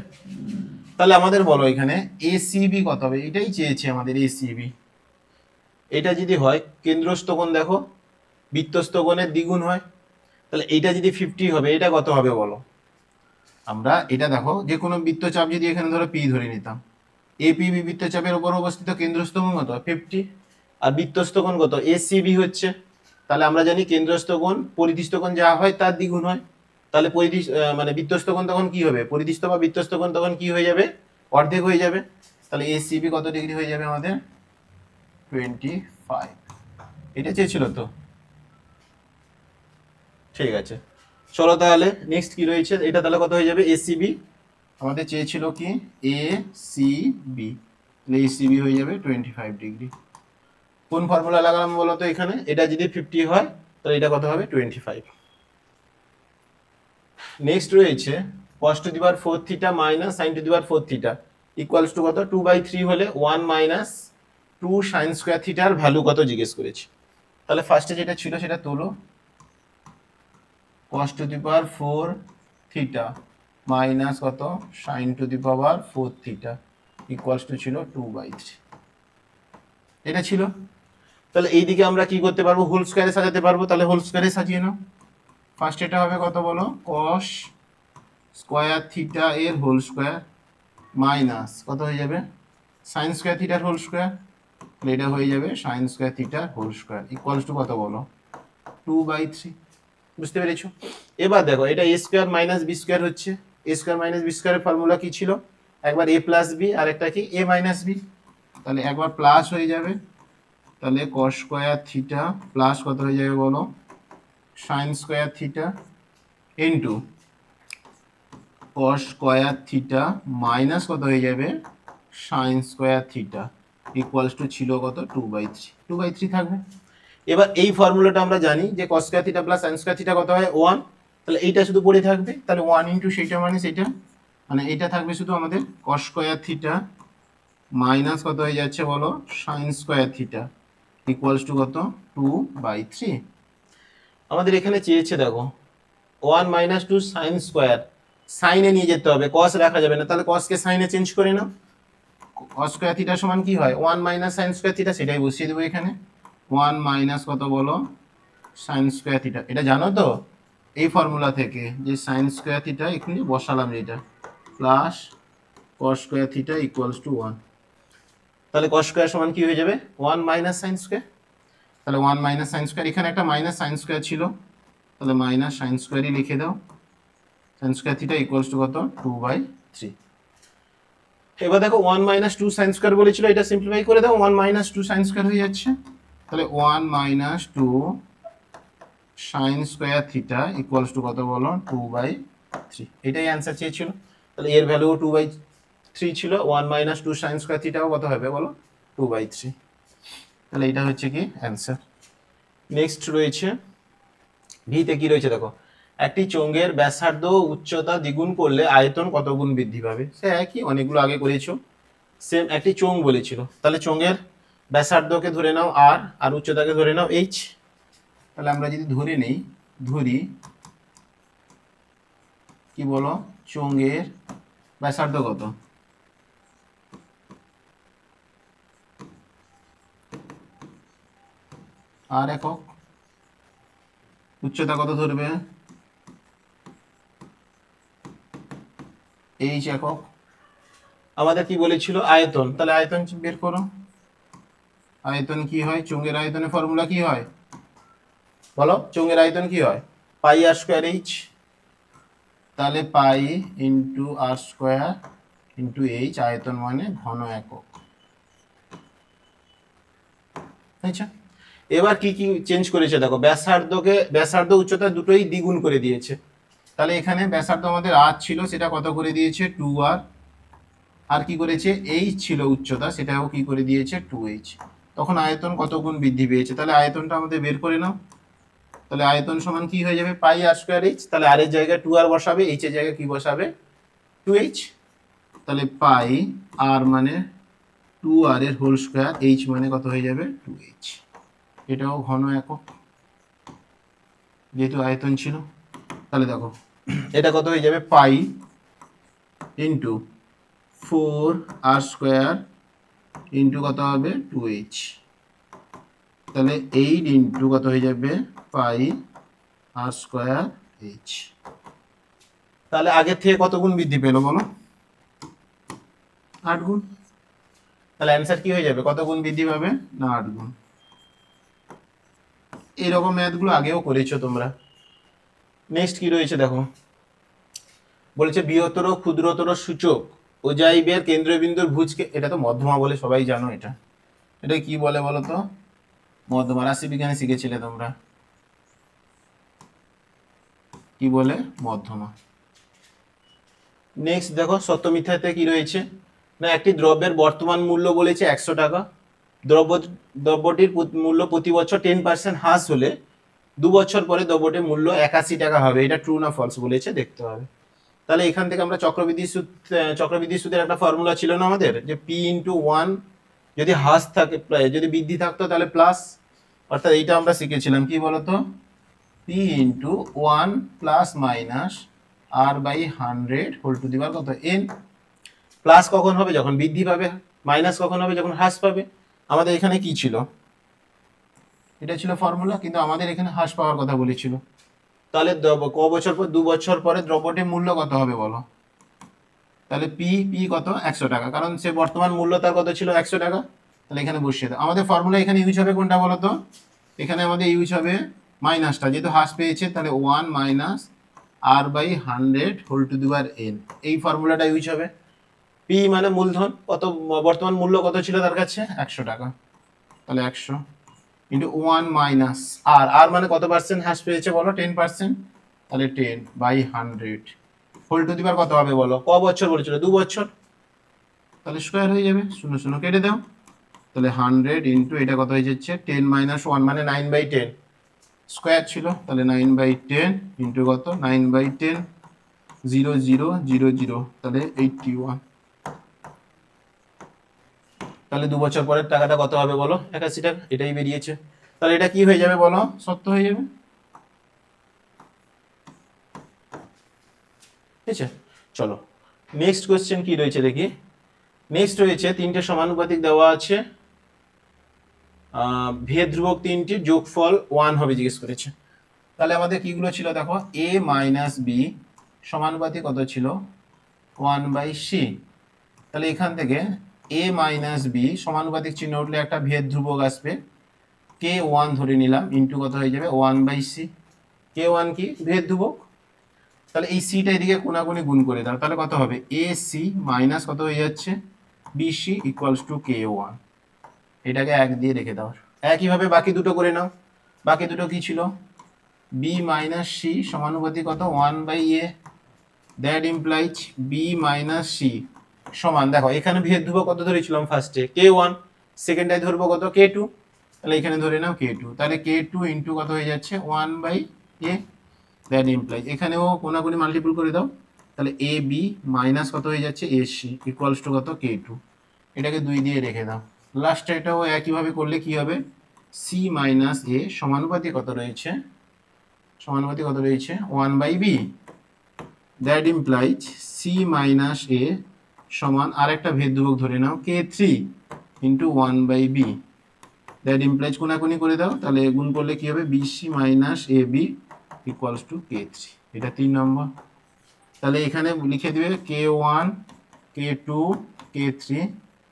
তাহলে আমাদের বলো এখানে এসিবি কত হবে, এটাই চেয়েছে আমাদের এসিবি। এটা যদি হয় কেন্দ্রস্থ কোণ দেখো বৃত্তস্থ কোণের দ্বিগুণ হয়, তাহলে এটা যদি 50 হবে এটা কত হবে বলো। আমরা এটা দেখো যে কোনো বৃত্তচাপ যদি এখানে ধরো পি ধরে নিতাম, এপিবি বৃত্তচাপের উপর অবস্থিত কেন্দ্রস্থ কোণ কত 50, আর বৃত্তস্থ কোণ কত এসিবি হচ্ছে। তাহলে আমরা জানি কেন্দ্রস্থ কোণ পরিধিস্থ কোণ যা হয় তার দ্বিগুণ হয়, তাহলে মানে বৃত্তস্থ কোণ তখন কি হবে, পরিধিস্থ বা বৃত্তস্থ কোণ তখন কি হয়ে যাবে, অর্ধেক হয়ে যাবে। তাহলে এসিবি কত ডিগ্রি হয়ে যাবে আমাদের 25। এটা চেয়েছিল তো, ঠিক আছে। চলো তাহলে নেক্সট কি রয়েছে, এটা তাহলে কত হয়ে যাবে এসিবি, আমাদের চেয়েছিল কি এসিবি, তাহলে এসিবি হয়ে যাবে 25 ডিগ্রি। কোন ফর্মুলা লাগালাম বলো তো এখানে, এটা যদি 50 হয় তাহলে এটা কত হবে 25। নেক্সট রয়েছে cos two the power 4 theta minus sin two the power 4 theta equals to কত 2/3 হলে 1 মাইনাস 2 sin স্কয়ার থিটার ভ্যালু কত জিজ্ঞেস করেছি। তাহলে ফার্স্টে যেটা ছিল সেটা তোলো, cos two the power 4 theta minus কত sin two the power 4 theta equals to ছিল 2/3, এটা ছিল। তাহলে এইদিকে আমরা কি করতে পারবো, হোল স্কয়ারে সাজাতে পারবো, তাহলে হোল স্কয়ারে সাজিয়ে নাও। ফার্স্ট এটা হবে কত বলো, cos স্কয়ার থিটা এর হোল স্কয়ার মাইনাস কত হয়ে যাবে sin স্কয়ার থিটার হোল স্কয়ার, তাহলে এটা হয়ে যাবে sin স্কয়ার থিটার হোল স্কয়ার ইকুয়ালস টু কত বলো 2/3। বুঝতে পেরেছো? এবার দেখো এটা a square minus b square হচ্ছে, a স্কয়ার মাইনাস b স্কয়ারের ফর্মুলা কি ছিল, একবার a প্লাস b আর একটা কি a মাইনাস b, তাহলে একবার প্লাস হয়ে যাবে, তাহলে cos স্কয়ার থিটা প্লাস কত হয়ে যাবে বলো sin square theta into cos square theta minus কত হয়ে যাবে sin square theta equals to ছিল কত 2/3 থাকবে। এবার এই ফর্মুলাটা আমরা জানি যে cos square theta plus sin square theta কত হয় 1, তাহলে এইটা শুধু পড়ে থাকবে, তাহলে 1 ইনটু সেইটা মানে সেইটা, মানে এইটা থাকবে শুধু আমাদের cos স্কয়ার থিটা মাইনাস কত হয়ে যাচ্ছে বলো sin square theta equals to কত 2/3। আমাদের এখানে চেয়েছে দেখো 1 মাইনাস 2 sin স্কয়ার, সাইনে নিয়ে যেতে হবে, cos রাখা যাবে না, তাহলে cos কে সাইনে চেঞ্জ করে নাও, cos স্কয়ার থিটা সমান কি হয় 1 মাইনাস sin স্কয়ার থিটা, সেটাই বসিয়ে দেবো এখানে 1 মাইনাস কত বলো sin স্কয়ার থিটা, এটা জানো তো এই ফর্মুলা থেকে যে sin স্কয়ার থিটা এখানে বসালাম এটা plus cos square theta equals to 1, তাহলে cos স্কয়ার সমান কি হয়ে যাবে 1 মাইনাস sin স্কয়ার, তাহলে 1 মাইনাস sin স্কয়ার, এখানে একটা মাইনাস sin স্কয়ার ছিল, তাহলে মাইনাস sin স্কয়ারই লিখে দাও, sin square theta equals to কত 2/3। এবার দেখো 1 মাইনাস 2 sin স্কয়ার বলেছিল, এটা সিম্পলিফাই করে দাও, 1 মাইনাস 2 sin স্কয়ার হয়ে যাচ্ছে, তাহলে 1 minus 2 sin square theta equals to কত বলো 2/3, এটাই অ্যান্সার চেয়েছিল। তাহলে এর ভ্যালু 2/3 ছিল, 1 মাইনাস 2 sin স্কয়ার থিটাও কত হবে বলো 2/3, তাহলে এটা হচ্ছে কি অ্যান্সার। নেক্সট রয়েছে ভিতে কি রয়েছে দেখো, একটি চোঙের ব্যাসার্ধ ও উচ্চতা দ্বিগুণ করলে আয়তন কত গুণ বৃদ্ধি পাবে? সে একই, অনেকগুলো আগে করেছো। সেম একটি চোঙ বলেছিল, তাহলে চোঙের ব্যাসার্ধকে ধরে নাও আর উচ্চতাকে ধরে নাও এইচ। তাহলে আমরা যদি ধরি কি বলো, চোঙের ব্যাসার্ধ কত? আর একক, উচ্চতা কত ধরবে? এইচ একক। আমাদের কি বলেছিল? আয়তন। তাহলে আয়তন বের করো। আয়তন কি হয়? চোঙের আয়তনের ফর্মুলা কি হয় বলো? চোঙের আয়তন কি হয়? পাই আর স্কোয়ার এইচ। তাহলে পাই ইন্টু আর স্কোয়ার ইন্টু এইচ, আয়তন মানে ঘন একক। আচ্ছা, এবার কি কি চেঞ্জ করেছে দেখো, ব্যাসার্ধ উচ্চতা দুটোই দ্বিগুণ করে দিয়েছে। তাহলে এখানে ব্যাসার্ধ আমাদের আর ছিল, সেটা কত করে দিয়েছে? 2r। আর কি করেছে? এইচ ছিল উচ্চতা, সেটাও কি করে দিয়েছে? 2h। তখন আয়তন কত গুণ বৃদ্ধি পেয়েছে? তাহলে আয়তনটা আমাদের বের করে নাও। তাহলে আয়তন সমান কি হয়ে যাবে? পাই আর স্কোয়ার এইচ। তাহলে আর এর জায়গায় 2r বসাবে, এইচ এর জায়গায় কি বসাবে? 2h। তাহলে পাই আর মানে 2r এর হোল স্কোয়ার, এইচ মানে কত হয়ে যাবে? 2h। এটাও ঘন একক যেহেতু আয়তন ছিল। তাহলে দেখো এটা কত হয়ে যাবে? Pi into 4r square into কত হবে? 2h। তাহলে 8 ইন্টু কত হয়ে যাবে? পাই আর স্কোয়ার এইচ। তাহলে আগের থেকে কত গুণ বৃদ্ধি পেলো বলো? 8 গুণ। তাহলে অ্যান্সার কি হয়ে যাবে? কত গুণ বৃদ্ধি পাবে? না 8 গুণ। এইরকম ম্যাথগুলো আগেও করেছো তোমরা। নেক্সট কি রয়েছে দেখো, বলেছে বৃহত্তর ক্ষুদ্রতর সূচক ওজাইবের কেন্দ্রবিন্দুর ভুজকে, এটা তো মধ্যমা বলে সবাই জানো। এটা কি বলে বলো তো? মধ্যমা। রাশিবিজ্ঞানে শিখেছিলে তোমরা, কি বলে? মধ্যমা। নেক্সট দেখো সত্য মিথ্যাতে কি রয়েছে না, একটি দ্রব্যের বর্তমান মূল্য বলেছে 100 টাকা। দ্রব্যটির মূল্য প্রতি বছর 10% হ্রাস হলে 2 বছর পরে দ্রব্যটির মূল্য 81 টাকা হবে। এটা ট্রু না ফলস বলেছে, দেখতে হবে। তাহলে এখান থেকে আমরা চক্রবৃদ্ধি সুদের একটা ফর্মুলা ছিল না আমাদের, যে পি ইন্টু 1 যদি হ্রাস থাকে, যদি বৃদ্ধি থাকতো তাহলে প্লাস। অর্থাৎ এইটা আমরা শিখেছিলাম, কি বলতো? P into 1 plus minus R by 100 whole to the power কত? এন। প্লাস কখন হবে? যখন বৃদ্ধি পাবে। মাইনাস কখন হবে? যখন হ্রাস পাবে। আমাদের এখানে কি ছিল? এটা ছিল ফর্মুলা, কিন্তু আমাদের এখানে হ্রাস পাওয়ার কথা বলেছিল। তাহলে ক বছর পর? 2 বছর পরে দ্রব্যটির মূল্য কত হবে বলো? তাহলে পি কত? 100 টাকা, কারণ সে বর্তমান মূল্য তার কত ছিল? 100 টাকা। তাহলে এখানে বসিয়ে দাও। আমাদের ফর্মুলা এখানে ইউজ হবে কোনটা বলো তো? এখানে আমাদের ইউজ হবে মাইনাসটা, যেহেতু হ্রাস পেয়েছে। তাহলে 1 minus R by 100 whole to the power N, এই ফর্মুলাটা ইউজ হবে। পি মানে মূলধন, কত বর্তমান মূল্য কত ছিল তার কাছে? 100 টাকা। তাহলে 100 ইন্টু 1 মাইনাস আর মানে কত পার্সেন্ট হ্রাস পেয়েছে বলো? 10%। তাহলে 10 by 100 whole to the power কত হবে বলো? ক বছর বলেছিল? 2 বছর। তাহলে স্কোয়ার হয়ে যাবে, 0 0 কেটে দাও। তাহলে 100 ইন্টু এটা কত হয়ে যাচ্ছে? 10 মাইনাস 1 মানে 9/10 স্কোয়ার ছিল। তাহলে 9/10 ইন্টু কত? 9/10 0 0 0 0, তাহলে 81। তাহলে 2 বছর পরের টাকাটা কত হবে বলো? 81 টাকা। এটাই বেরিয়েছে। তাহলে এটা কি হয়ে যাবে বলো? সত্য হয়ে যাবে। ঠিক আছে, চলো নেক্সট কোয়েশ্চেন কি রয়েছে দেখি। নেক্সট রয়েছে 3টে সমানুপাতিক দেওয়া আছে, ভেদ ধ্রুবক 3টি, যোগফল 1 হবে জিজ্ঞেস করেছে। তাহলে আমাদের কিগুলো ছিল দেখো, a মাইনাস বি সমানুপাতিক কত ছিল? 1/c। তাহলে এখান থেকে a মাইনাস বি সমানুপাতিক চিহ্ন উঠলে একটা ভেদ ধ্রুবক আসবে, k1 ধরে নিলাম, ইন্টু কত হয়ে যাবে? 1/c। k1 কি? ভেদ ধ্রুবক। তাহলে এই সিটা এদিকে কোনাকুনি গুণ করে দাও, তাহলে কত হবে? ac মাইনাস কত হয়ে যাচ্ছে? bc equals to k1। এটাকে 1 দিয়ে রেখে দাও। একইভাবে বাকি দুটো করে নাও। বাকি দুটো কি ছিল? b মাইনাস c সমানুপাতিক কত? 1/a। That implies b minus c সমান, দেখো এখানে ভেদ ধ্রুবক কত ধরেছিলাম ফার্স্টে? k1, সেকেন্ডটায় ধরবো কত? k2। তাহলে এখানে ধরে নাও k2। তাহলে k2 ইন্টু কত হয়ে যাচ্ছে? 1/a। দ্যাট ইমপ্লাইজ এখানেও কোনাকুনি মাল্টিপল করে দাও, তাহলে এ বি মাইনাস কত হয়ে যাচ্ছে এসি ইকুয়ালস টু কত কে টু, এটাকে 2 দিয়ে রেখে দাও। লাস্টে এটাও একইভাবে করলে কি হবে, সি মাইনাস এ সমানুপাতিক কত রয়েছে, সমানুপাতিক কত রয়েছে 1/b, that implies C minus A সমান আরেকটা ভেদ ধ্রুবক ধরে নাও k3 into 1/b, that implies কোনাকুনি করে দাও, তাহলে গুণ করলে কি হবে BC minus A B equals to k3, এটা 3 নম্বর। তাহলে এখানে লিখে দিবে k1 k2 k3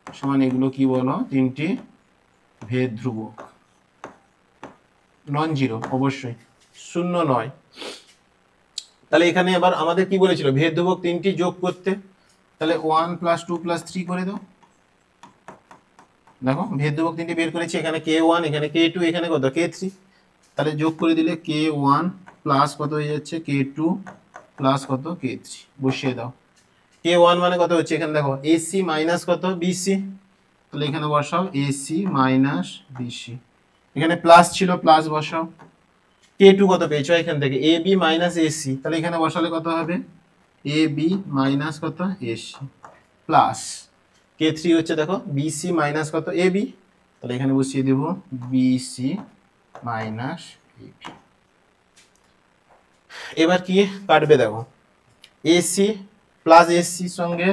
সমান এগুলো কি বলো, তিনটি ভেদ ধ্রুবক, নন জিরো অবশ্যই, শূন্য নয়। তাহলে এখানে আবার আমাদের কি বলেছিল ভেদ ধ্রুবক তিনটি যোগ করতে, তাহলে 1 + 2 + 3 করে দাও। দেখো ভেদ ধ্রুবক তিনটি বের করেছি, এখানে k1 এখানে k2 এখানে কত k3, তাহলে যোগ করে দিলে k1 প্লাস কত হয়ে যাচ্ছে k2 প্লাস কত k3, বসিয়ে দাও। k1 মানে কত হচ্ছে, এখানে দেখো ac মাইনাস কত bc, তাহলে এখানে বসাও ac মাইনাস bc, এখানে প্লাস ছিল প্লাস বসাও। k2 কত পেয়েছো এখান থেকে ab মাইনাস ac, তাহলে এখানে বসালে কত হবে ab মাইনাস কত ac প্লাস k3 হচ্ছে দেখো bc মাইনাস কত ab, তাহলে এখানে বসিয়ে দেব bc মাইনাস ab। এবার কি কাটবে দেখো ac প্লাস ac সঙ্গে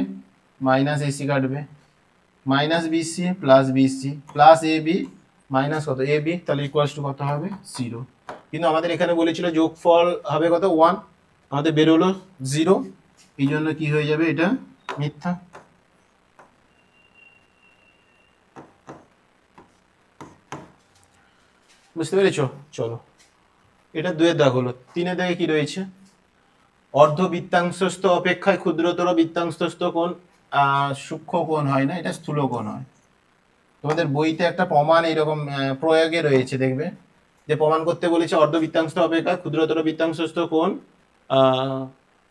মাইনাস ac কাটবে, minus BC plus BC plus A B minus কত এ বি, তাহলে ইকুয়ালস টু কত হবে 0। কিন্তু আমাদের এখানে বলেছিল যোগফল হবে কত 1, আমাদের বেরোলো 0, এই জন্য কি হয়ে যাবে এটা মিথ্যা। বুঝতে পেরেছো? চলো এটা 2 এর দাগ হলো। 3 এর দাগে কি রয়েছে, অর্ধ বৃত্তাংশস্থ অপেক্ষায় ক্ষুদ্রতর বৃত্তাংশস্থ কোণ সূক্ষ্ম কোণ হয় না, এটা স্থূল কোণ হয়। তোমাদের বইতে একটা প্রমাণ এইরকম প্রয়োগে রয়েছে, দেখবে যে প্রমাণ করতে বলেছে অর্ধ বৃত্তাংশ অপেক্ষা ক্ষুদ্রতর বৃত্তাংশস্থ কোণ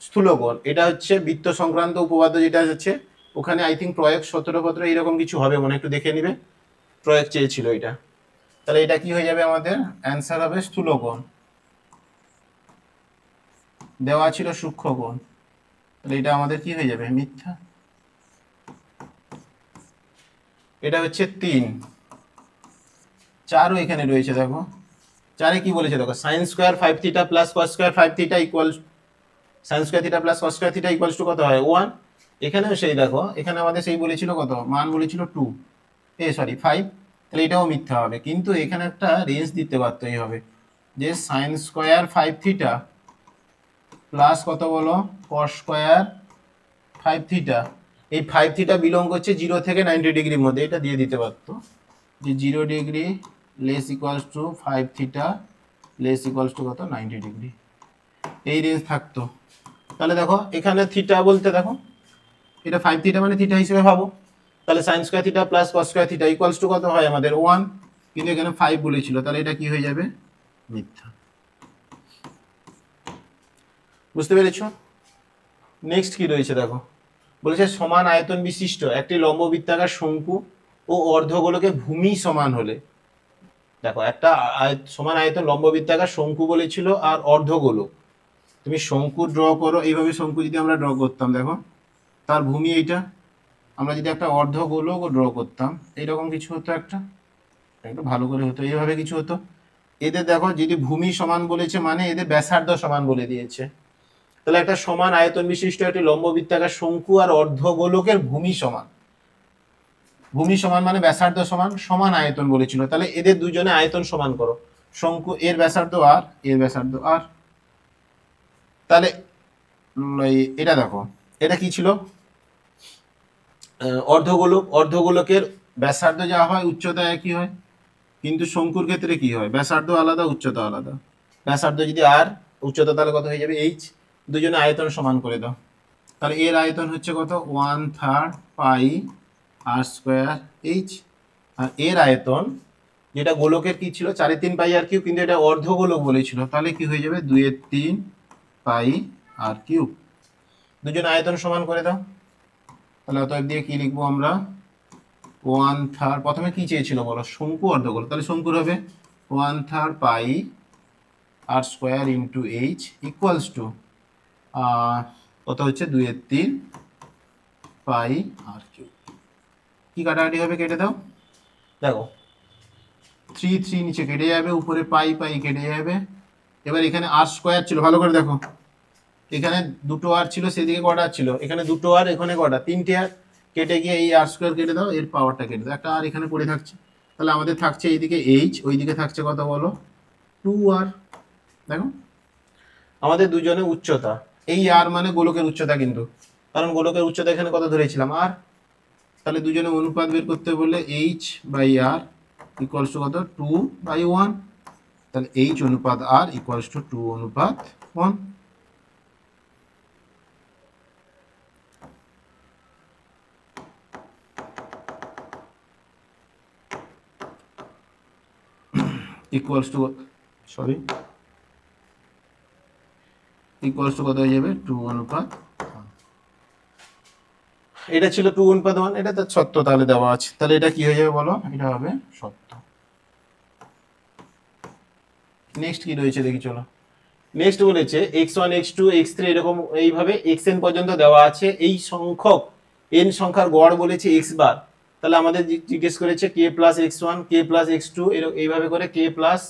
স্থূল কোণ, এটা হচ্ছে বৃত্ত সংক্রান্ত উপপাদ্য যেটা হচ্ছে ওখানে আই থিঙ্ক প্রয়োগ 17 পত্র এইরকম কিছু হবে মনে, একটু দেখে নিবে, প্রয়োগ চেয়েছিল এটা। তাহলে এটা কি হয়ে যাবে, আমাদের অ্যান্সার হবে স্থূল কোণ, দেওয়া ছিল সূক্ষ্ম কোণ, তাহলে এটা আমাদের কি হয়ে যাবে মিথ্যা। এটা হচ্ছে 3। 4ও এখানে রয়েছে, দেখো 4-এ কি বলেছে দেখো sin square 5θ plus cos square 5θ equal sin square θ plus cos square θ equals to কত হয় 1। এখানেও সেই দেখো, এখানে আমাদের সেই বলেছিল কত মান বলেছিল 2 5, তাহলে এটাও মিথ্যা হবে। কিন্তু এখানে একটা রেঞ্জ দিতে পারতেই হবে যে sin স্কয়ার 5θ প্লাস কত বলো cos স্কয়ার 5θ, এই 5θ বিলং করছে 0 থেকে 90 ডিগ্রির মধ্যে, এটা দিয়ে দিতে পারতো যে 0 degree less equals to 5θ less equals to কত 90 ডিগ্রি, এই রেঞ্জ থাকতো। তাহলে দেখো এখানে থিটা বলতে দেখো এটা 5θ মানে থিটা হিসেবে ভাবো, তাহলে sin square theta plus cos square theta equals to কত হয় আমাদের 1, কিন্তু এখানে 5 বলেছিল, তাহলে এটা কি হয়ে যাবে মিথ্যা। বুঝতে পেরেছো? নেক্সট কি রয়েছে দেখো, বলেছে সমান আয়তন বিশিষ্ট একটি লম্ব বৃত্তাকার শঙ্কু ও অর্ধগোলকে ভূমি সমান হলে, দেখো একটা সমান আয়তন লম্ব বৃত্তাকার শঙ্কু বলেছিল আর অর্ধগোলক, তুমি শঙ্কু ড্র করো, এইভাবে শঙ্কু যদি আমরা ড্র করতাম দেখো তার ভূমি এইটা, আমরা যদি একটা অর্ধগোলক ড্র করতাম এইরকম কিছু হতো, একটা একটু ভালো করে হতো, এইভাবে কিছু হতো। এদের দেখো যদি ভূমি সমান বলেছে মানে এদের ব্যাসার্ধ সমান বলে দিয়েছে, তাহলে একটা সমান আয়তন বিশিষ্ট একটি লম্ব বৃত্তাকার শঙ্কু আর অর্ধগোলকের ভূমি সমান, ভূমি সমান মানে ব্যাসার্ধ সমান, সমান আয়তন বলেছিল, তাহলে এদের দুজনে আয়তন সমান করো, শঙ্কু এর ব্যাসার্ধ আর এর ব্যাসার্ধ আর, তাহলে এটা দেখো এটা কি ছিল অর্ধগোলক, অর্ধগোলকের ব্যাসার্ধ যা হয় উচ্চতা একই হয়, কিন্তু শঙ্কুর ক্ষেত্রে কি হয় ব্যাসার্ধ আলাদা উচ্চতা আলাদা, ব্যাসার্ধ যদি আর উচ্চতা তাহলে কত হয়ে যাবে এইচ, দুজনে আয়তন সমান করে দাও, তাহলে এর আয়তন হচ্ছে কত 1/3 পাই আর স্কোয়ার এইচ, আর এর আয়তন যেটা গোলকের কি ছিল 3/3 পাই আর কিউব, কিন্তু এটা অর্ধগোলক বলেছিল, তাহলে কি হয়ে যাবে 2/3 পাই আর কিউব, দুজন আয়তন সমান করে দাও। তাহলে অতএব দিয়ে কি লিখবো আমরা 1/3, প্রথমে কি চেয়েছিল বলো শঙ্কু অর্ধগোলক, তাহলে শঙ্কুর হবে 1/3 pi R square into H equals to কত হচ্ছে 2/3 পাই আর কিউব। কি কাটাকাটি হবে, কেটে দাও। দেখো 3 3 নিচে কেটে যাবে, উপরে পাই পাই কেটে যাবে। এবার এখানে আর স্কোয়ার ছিল, ভালো করে দেখো, এখানে দুটো আর ছিল, সেদিকে কটা আর ছিল, এখানে দুটো আর, এখানে কটা, তিনটে আর। কেটে গিয়ে এই আর স্কোয়ার কেটে দাও, এর পাওয়ারটা কেটে দাও, একটা আর এখানে পড়ে থাকছে। তাহলে আমাদের থাকছে এইদিকে এইচ, ওইদিকে থাকছে কত বলো, 2r। দেখো আমাদের দুজনের উচ্চতা, এই আর মানে গোলকের উচ্চতা, কিন্তু কারণ গোলকের উচ্চতা এখানে কত ধরেছিলাম, আর। তাহলে দুজনের অনুপাত বের করতে বললে H by R equals to কত, 2/1। তাহলে এইচ অনুপাত R equals to 2/1। Equals to equals to কত হয়ে যাবে, 2/1। এটা ছিল 2/1, এটা তো সত্য তাহলে দেওয়া আছে, তাহলে এটা কি হয়ে যাবে বলো, এটা হবে সত্য। নেক্সট কি রয়েছে দেখি চলো। নেক্সট বলেছে x1 x2 x3 এরকম এইভাবে xn পর্যন্ত দেওয়া আছে, এই সংখ্যক n সংখ্যার গড় বলেছে x বার। তাহলে আমাদের জিজ্ঞেস করেছে k plus x1 k plus x2 এইভাবে করে k প্লাস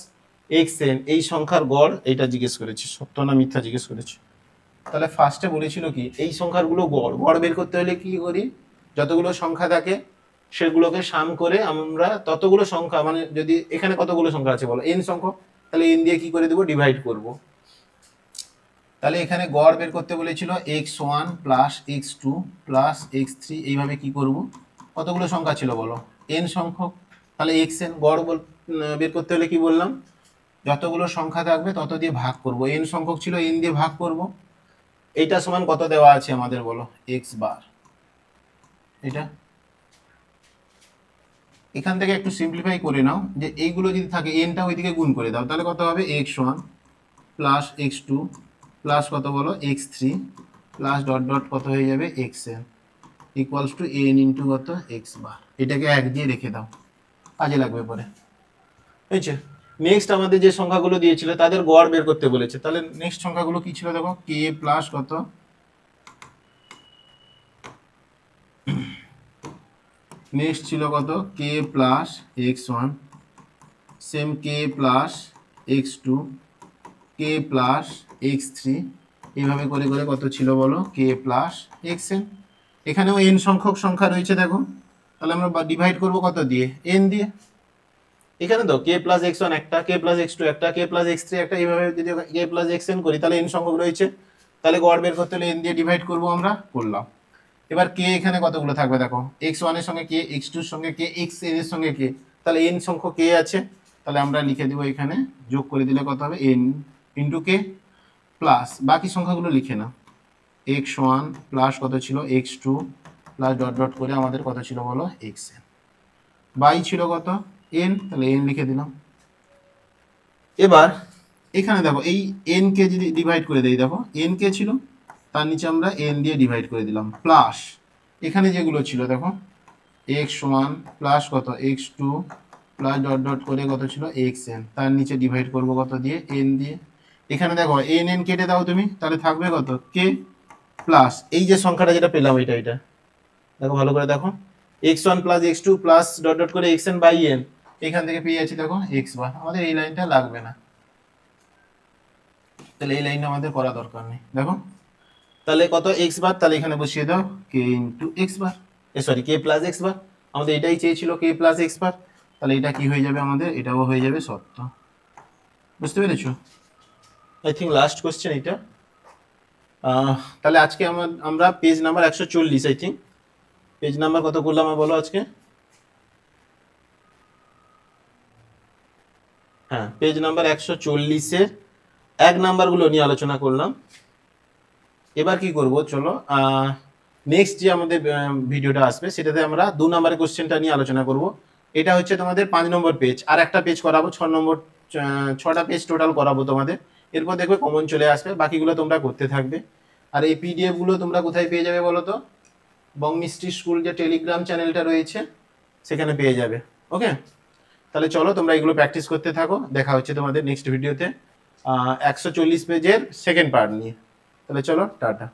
xn এই সংখ্যার গড়, এইটা জিজ্ঞেস করেছে, সত্য না মিথ্যা জিজ্ঞেস করেছে। তাহলে ফার্স্টে বলেছিল কি, এই সংখ্যাগুলো গড় বের করতে হলে কি করি, যতগুলো সংখ্যা থাকে সেগুলোকে সাম করে আমরা ততগুলো সংখ্যা, মানে যদি এখানে কতগুলো সংখ্যা আছে বলো, n সংখ্যক, তাহলে n দিয়ে কি করে দেবো, ডিভাইড করব। তাহলে এখানে গড় বের করতে বলেছিল x1 plus x2 plus x3, এইভাবে কি করব, কতগুলো সংখ্যা ছিল বলো, n সংখ্যক। তাহলে xn গড় বের করতে হলে কি বললাম, যতগুলো সংখ্যা থাকবে তত দিয়ে ভাগ করব, n সংখ্যক ছিল n দিয়ে ভাগ করব। এইটা সমান কত দেওয়া আছে আমাদের বলো, x বার। এটা এখান থেকে একটু সিম্পলিফাই করে নাও, যে এইগুলো যদি থাকে nটা ওইদিকে গুণ করে দাও, তাহলে কত হবে, x1 প্লাস x2 প্লাস কত বলো, x3 প্লাস ডট ডট কত হয়ে যাবে, xn equals to n into কত, x বার। এটাকে 1 দিয়ে রেখে দাও, কাজে লাগবে পরে, বুঝছে। নেক্সট আমাদের যে সংখ্যাগুলো দিয়েছিল তাদের গড় বের করতে বলেছে। তাহলে নেক্সট সংখ্যাগুলো কি ছিল দেখো, k প্লাস কত, নেক্সট ছিল কত, k plus x1, same k plus x2, k plus x3, এইভাবে করে করে কত ছিল বলো, k প্লাস xn। এখানেও n সংখ্যক সংখ্যা রয়েছে দেখো, তাহলে আমরা ডিভাইড করব কত দিয়ে, n দিয়ে। এখানে তো k প্লাস x1 একটা, k প্লাস x2 একটা, k প্লাস x3 একটা, এইভাবে যদি k প্লাস xn করি তাহলে n সংখ্যক রয়েছে। তাহলে গড় বের করতে হলে n দিয়ে ডিভাইড করব, আমরা করলাম। এবার k এখানে কতগুলো থাকবে দেখো, x1 এর সঙ্গে k, x2 এর সঙ্গে k, xn এর সঙ্গে k, তাহলে n সংখ্যক k আছে। তাহলে আমরা লিখে দিব এখানে, যোগ করে দিলে কত হবে, n ইন্টু k প্লাস বাকি সংখ্যাগুলো লিখে নাও, x1 প্লাস কত ছিল, x2 প্লাস ডট ডট করে আমাদের কত ছিল বলো, xn বাই ছিল কত, n, তাহলে n লিখে দিলাম। এবার এখানে দেখো এই n কে যদি ডিভাইড করে দেই, দেখো n কে ছিল, তার নিচে আমরা n দিয়ে ডিভাইড করে দিলাম, প্লাস এখানে যেগুলো ছিল দেখো x1 প্লাস কত, x2 প্লাস ডট ডট করে কত ছিল, xn, তার নিচে ডিভাইড করব কত দিয়ে, n দিয়ে। এখানে দেখো n n কেটে দাও তুমি, তাহলে থাকবে কত, k প্লাস এই যে সংখ্যাটা যেটা পেলাম, এটা দেখো ভালো করে দেখো, x1 plus x2 plus dot dot করে xn বাই n, এখান থেকে পেয়ে যাচ্ছি দেখো x বার। আমাদের এই লাইনটা লাগবে না, তাহলে এই লাইনটা আমাদের করা দরকার নেই। দেখো তাহলে কত, x বার, তাহলে এখানে বসিয়ে দাও k ইন্টু x বার, সরি k প্লাস x বার, আমাদের এটাই চেয়েছিল k প্লাস x বার। তাহলে এটা কি হয়ে যাবে আমাদের, এটাও হয়ে যাবে সত্য। বুঝতে পেরেছো? আই থিঙ্ক লাস্ট কোশ্চেন এটা। তাহলে আজকে আমরা page number 140, I think page number কত করলাম বলো আজকে, হ্যাঁ পেজ নাম্বার 140-এর 1 নাম্বারগুলো নিয়ে আলোচনা করলাম। এবার কি করব চলো, নেক্সট যে আমাদের ভিডিওটা আসবে সেটাতে আমরা 2 নম্বরের কোশ্চেনটা নিয়ে আলোচনা করব। এটা হচ্ছে তোমাদের 5 নম্বর পেজ, আর একটা পেজ করাবো 6 নম্বর, 6টা পেজ টোটাল করাবো তোমাদের। এরপর দেখবে কমন চলে আসবে, বাকিগুলো তোমরা করতে থাকবে। আর এই পিডিএফ গুলো তোমরা কোথায় পেয়ে যাবে বলো তো, বং মিষ্টি স্কুল যে টেলিগ্রাম চ্যানেলটা রয়েছে সেখানে পেয়ে যাবে। ওকে, তাহলে চলো তোমরা এগুলো প্র্যাকটিস করতে থাকো, দেখা হচ্ছে তোমাদের নেক্সট ভিডিওতে। 140 পেজের সেকেন্ড পার্ট নিয়ে। তাহলে চলো টাটা।